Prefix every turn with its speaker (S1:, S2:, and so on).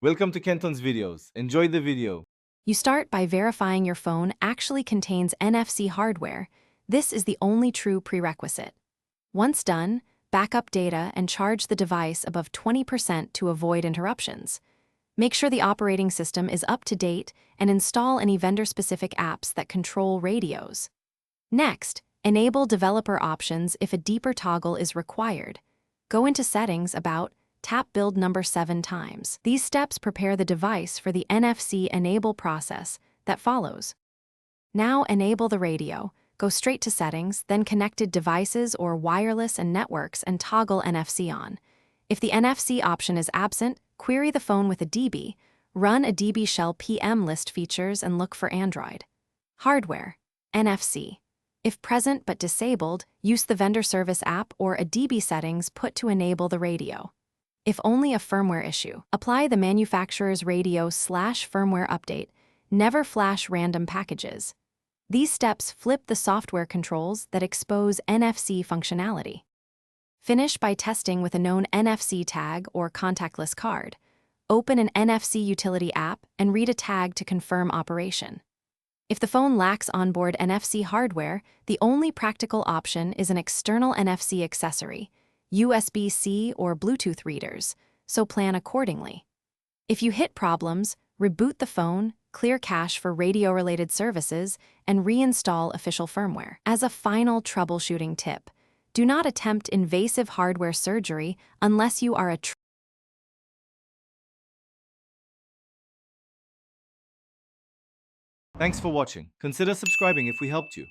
S1: Welcome to Kenton's videos. Enjoy the video.
S2: You start by verifying your phone actually contains NFC hardware. This is the only true prerequisite. Once done, backup data and charge the device above 20% to avoid interruptions. Make sure the operating system is up to date and install any vendor-specific apps that control radios. Next, enable developer options if a deeper toggle is required. Go into Settings, About, tap Build number 7 times. These steps prepare the device for the NFC Enable process that follows. Now enable the radio. Go straight to Settings, then Connected Devices or Wireless and Networks and toggle NFC on. If the NFC option is absent, query the phone with a DB. Run a DB shell PM list features and look for Android. Hardware, NFC. If present but disabled, use the vendor service app or a DB settings put to enable the radio. If only a firmware issue, apply the manufacturer's radio/firmware update. Never flash random packages. These steps flip the software controls that expose NFC functionality. Finish by testing with a known NFC tag or contactless card. Open an NFC utility app and read a tag to confirm operation. If the phone lacks onboard NFC hardware, the only practical option is an external NFC accessory, USB-C or Bluetooth readers, so plan accordingly. If you hit problems, reboot the phone, clear cache for radio-related services, and reinstall official firmware. As a final troubleshooting tip, do not attempt invasive hardware surgery unless you are a
S1: Thanks for watching. Consider subscribing if we helped you.